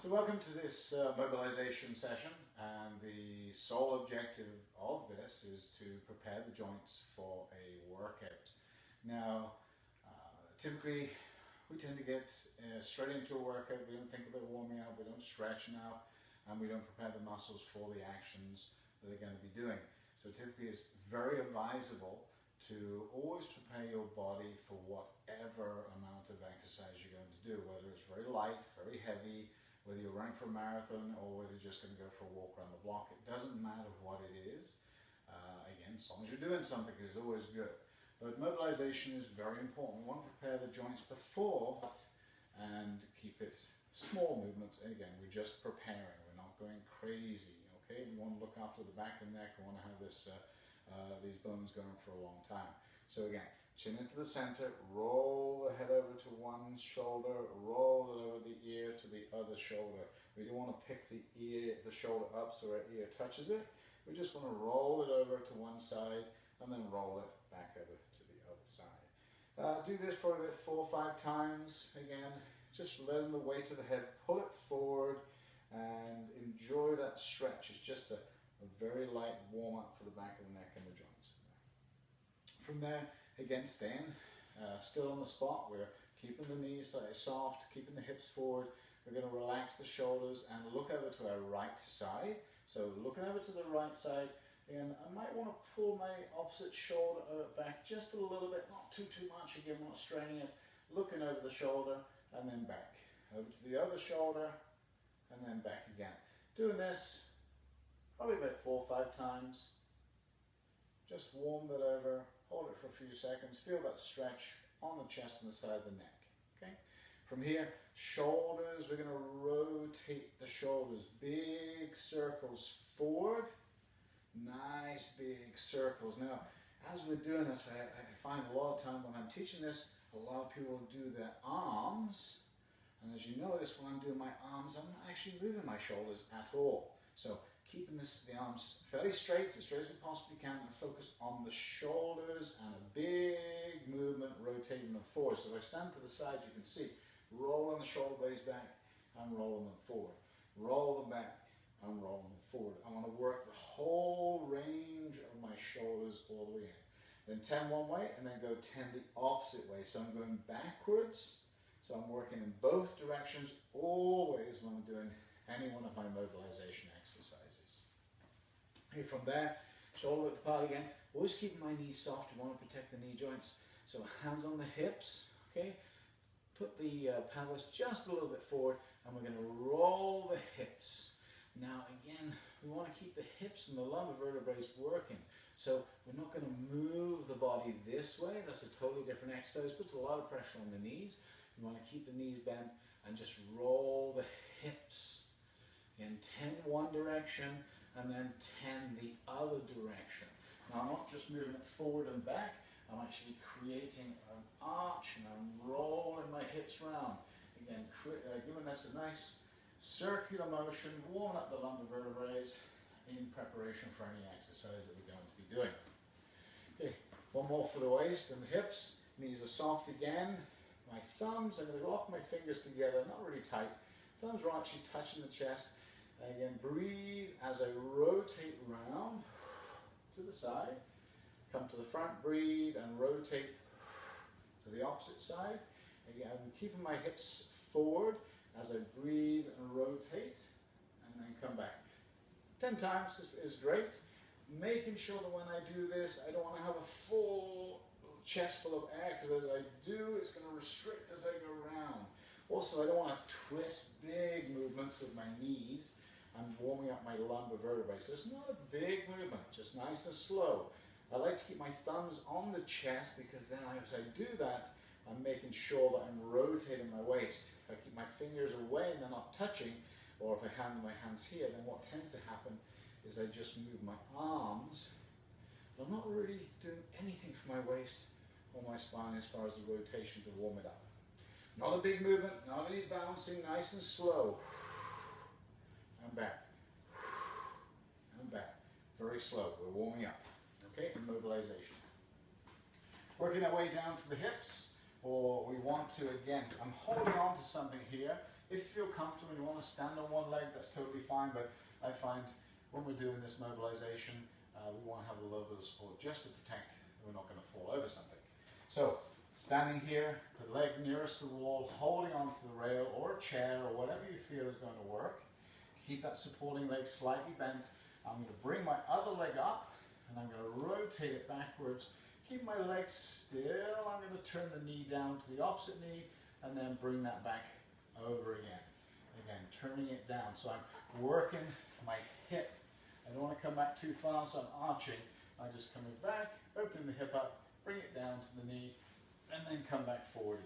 So welcome to this mobilization session, and the sole objective of this is to prepare the joints for a workout. Now, typically we tend to get straight into a workout. We don't think about warming up, we don't stretch enough, and we don't prepare the muscles for the actions that they're going to be doing. So typically it's very advisable to always prepare your body for whatever amount of exercise you're going to do, whether it's very light, very heavy, whether you're running for a marathon or whether you're just going to go for a walk around the block. It doesn't matter what it is. Again, as long as you're doing something, it's always good. But mobilization is very important. We want to prepare the joints before and keep it small movements. And again, we're just preparing. We're not going crazy. Okay, we want to look after the back and neck. We want to have this these bones going for a long time. So again, chin into the center, roll the head over to one shoulder, roll it over the ear to the other shoulder. We don't want to pick the shoulder up so our ear touches it. We just want to roll it over to one side and then roll it back over to the other side. Do this probably about 4 or 5 times. Again, just letting the weight of the head pull it forward and enjoy that stretch. It's just a very light warm up for the back of the neck and the joints. From there, again, staying still on the spot. We're keeping the knees soft, keeping the hips forward. We're going to relax the shoulders and look over to our right side. So looking over to the right side, and I might want to pull my opposite shoulder back just a little bit, not too much. Again, we're not straining it. Looking over the shoulder and then back. Over to the other shoulder and then back again. Doing this probably about 4 or 5 times. Just warm that over, hold it for a few seconds, feel that stretch on the chest and the side of the neck. Okay. From here, shoulders, we're going to rotate the shoulders, big circles forward, nice big circles. Now, as we're doing this, I find a lot of time when I'm teaching this, a lot of people do their arms, and as you notice, when I'm doing my arms, I'm not actually moving my shoulders at all. So keeping the arms fairly straight as we possibly can, and focus on the shoulders and a big movement rotating them forward. So if I stand to the side, you can see, rolling the shoulder blades back and rolling them forward. Roll them back and roll them forward. I want to work the whole range of my shoulders all the way in. Then 10 one way and then go 10 the opposite way. So I'm going backwards. So I'm working in both directions always when I'm doing any one of my mobilization exercises. Okay, from there, shoulder width apart again. Always keeping my knees soft. You want to protect the knee joints. So hands on the hips. Okay, put the pelvis just a little bit forward, and we're going to roll the hips. Now again, we want to keep the hips and the lumbar vertebrae working. So we're not going to move the body this way. That's a totally different exercise. Puts a lot of pressure on the knees. You want to keep the knees bent and just roll the hips. In 10 one direction and then 10 the other direction. Now I'm not just moving it forward and back, I'm actually creating an arch and I'm rolling my hips round. Again, giving this a nice circular motion, warming up the lumbar vertebrae in preparation for any exercise that we're going to be doing. Okay, one more for the waist and the hips. Knees are soft again. My thumbs, I'm going to lock my fingers together, not really tight. Thumbs are actually touching the chest. Again, breathe as I rotate round to the side. Come to the front, breathe and rotate to the opposite side. Again, I'm keeping my hips forward as I breathe and rotate, and then come back. 10 times is great. Making sure that when I do this, I don't want to have a full chest full of air, because as I do, it's going to restrict as I go around. Also, I don't want to twist big movements with my knees. I'm warming up my lumbar vertebrae. So it's not a big movement, just nice and slow. I like to keep my thumbs on the chest, because then as I do that, I'm making sure that I'm rotating my waist. If I keep my fingers away and they're not touching, or if I have my hands here, then what tends to happen is I just move my arms. But I'm not really doing anything for my waist or my spine as far as the rotation to warm it up. Not a big movement, not any bouncing, nice and slow. And back. And back. Very slow. We're warming up. Okay, in mobilization. Working our way down to the hips, or we want to, again, I'm holding on to something here, If you feel comfortable and you want to stand on one leg, that's totally fine, but I find when we're doing this mobilization, we want to have a little bit of support just to protect that we're not going to fall over something. So, standing here, the leg nearest to the wall, holding onto the rail or a chair or whatever you feel is going to work. Keep that supporting leg slightly bent. I'm going to bring my other leg up and I'm going to rotate it backwards. Keep my leg still. I'm going to turn the knee down to the opposite knee and then bring that back over again. Again, turning it down. So I'm working my hip. I don't want to come back too far, so I'm arching. I'm just coming back, opening the hip up, bring it down to the knee, and then come back forward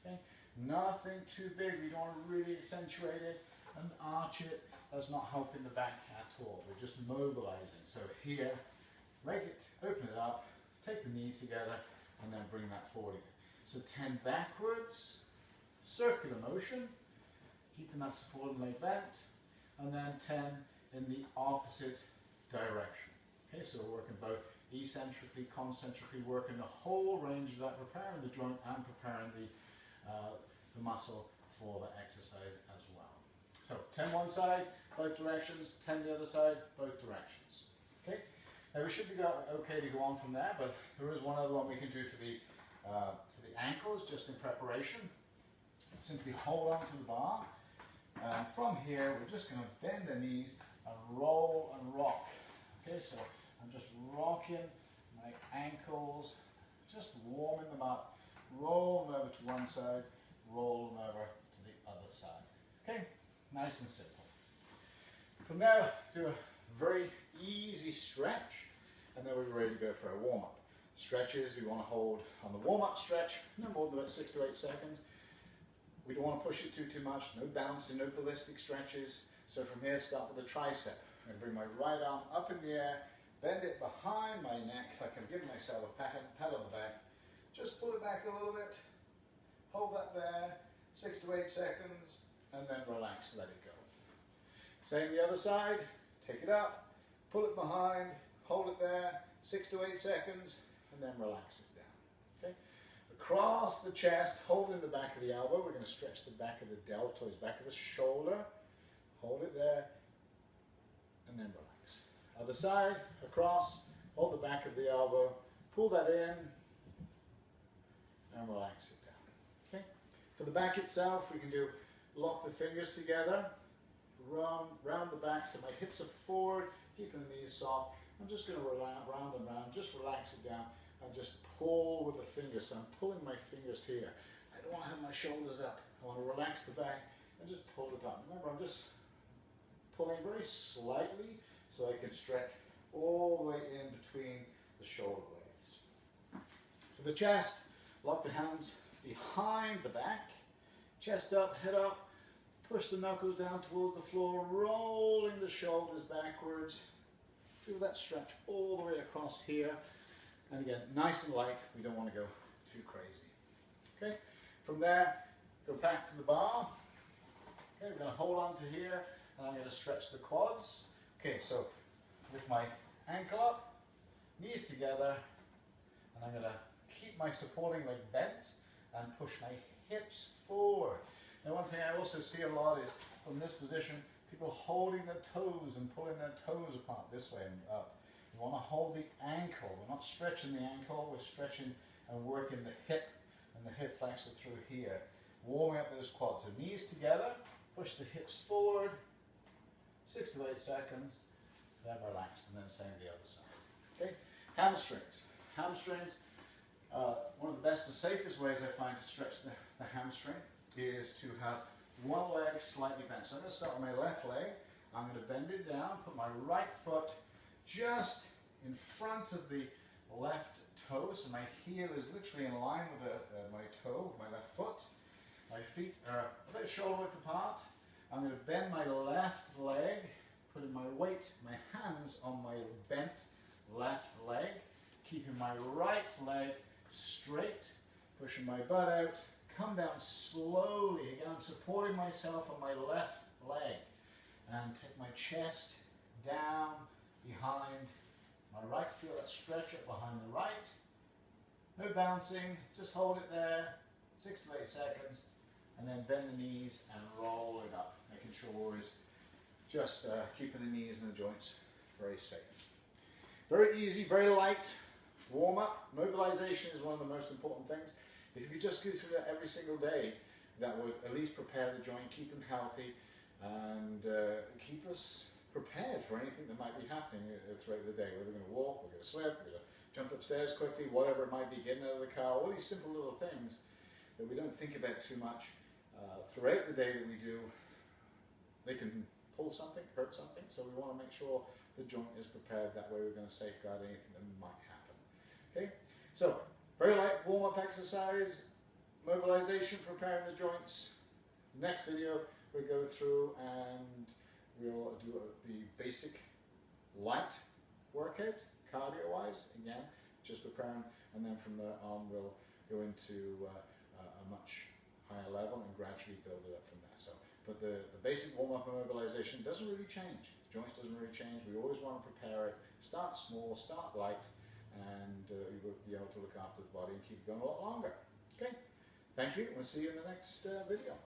again. Okay? Nothing too big. We don't want to really accentuate it and arch it. That's not helping the back at all. We're just mobilizing. So here, make it, open it up, take the knee together, and then bring that forward again. So 10 backwards, circular motion, keeping that supporting leg bent, and then 10 in the opposite direction. Okay, so we're working both eccentrically, concentrically, working the whole range of that, preparing the joint and preparing the muscle for the exercise as well. So 10 one side, both directions, 10 the other side, both directions. Okay, now we should be okay to go on from there, but there is one other one we can do for the ankles, just in preparation. Simply hold on to the bar, and from here we're just going to bend the knees and roll and rock. Okay, so I'm just rocking my ankles, just warming them up, roll them over to one side, roll them over to the other side. Okay, nice and simple. From there, do a very easy stretch, and then we're ready to go for a warm-up. Stretches we want to hold on the warm-up stretch, no more than about 6 to 8 seconds. We don't want to push it too much, no bouncing, no ballistic stretches. So from here, start with the tricep. I'm going to bring my right arm up in the air, bend it behind my neck, so I can give myself a pat on the back. Just pull it back a little bit, hold that there, 6 to 8 seconds, and then relax, let it go. Same the other side, take it up, pull it behind, hold it there, 6 to 8 seconds, and then relax it down. Okay? Across the chest, holding the back of the elbow, we're going to stretch the back of the deltoids, back of the shoulder, hold it there, and then relax. Other side, across, hold the back of the elbow, pull that in, and relax it down. Okay? For the back itself, we can do lock the fingers together, round the back so my hips are forward, keeping the knees soft. I'm just going to round them round, just relax it down, and just pull with the fingers. So I'm pulling my fingers here. I don't want to have my shoulders up. I want to relax the back and just pull it up. Remember, I'm just pulling very slightly so I can stretch all the way in between the shoulder blades. For the chest, lock the hands behind the back, chest up, head up, push the knuckles down towards the floor, rolling the shoulders backwards. Feel that stretch all the way across here. And again, nice and light. We don't want to go too crazy. Okay, from there, go back to the bar. Okay, we're going to hold on to here, and I'm going to stretch the quads. Okay, so with my ankle up, knees together, and I'm going to keep my supporting leg bent and push my hips forward. Now, one thing I also see a lot is from this position, people holding their toes and pulling their toes apart this way and up. You want to hold the ankle. We're not stretching the ankle, we're stretching and working the hip and the hip flexor through here. Warming up those quads. So knees together, push the hips forward, 6 to 8 seconds, then relax, and then same the other side. Okay, hamstrings. Hamstrings, one of the best and safest ways I find to stretch the hamstring is to have one leg slightly bent. So I'm going to start with my left leg. I'm going to bend it down, put my right foot just in front of the left toe. So my heel is literally in line with my toe, my left foot. My feet are about shoulder width apart. I'm going to bend my left leg, putting my weight, my hands on my bent left leg, keeping my right leg straight, pushing my butt out, come down slowly. Again, I'm supporting myself on my left leg, and take my chest down behind my right. Feel that stretch up behind the right. No bouncing, just hold it there, 6 to 8 seconds, and then bend the knees and roll it up, making sure we're always just keeping the knees and the joints very safe. Very easy, very light warm-up. Mobilization is one of the most important things. If you could just go through that every single day, that would at least prepare the joint, keep them healthy, and keep us prepared for anything that might be happening throughout the day. Whether we're going to walk, we're going to slip, we're going to jump upstairs quickly, whatever it might be, getting out of the car, all these simple little things that we don't think about too much throughout the day that we do. They can pull something, hurt something, so we want to make sure the joint is prepared. That way we're going to safeguard anything that might happen. Okay, so very light warm-up exercise, mobilization, preparing the joints. Next video we go through and we'll do the basic light workout, cardio-wise, again, just preparing, and then from there on we'll go into a much higher level and gradually build it up from there. So, but the basic warm-up and mobilization doesn't really change. The joints doesn't really change. We always want to prepare it. Start small, start light, and you will be able to look after the body and keep going a lot longer. Okay, thank you. We'll see you in the next video.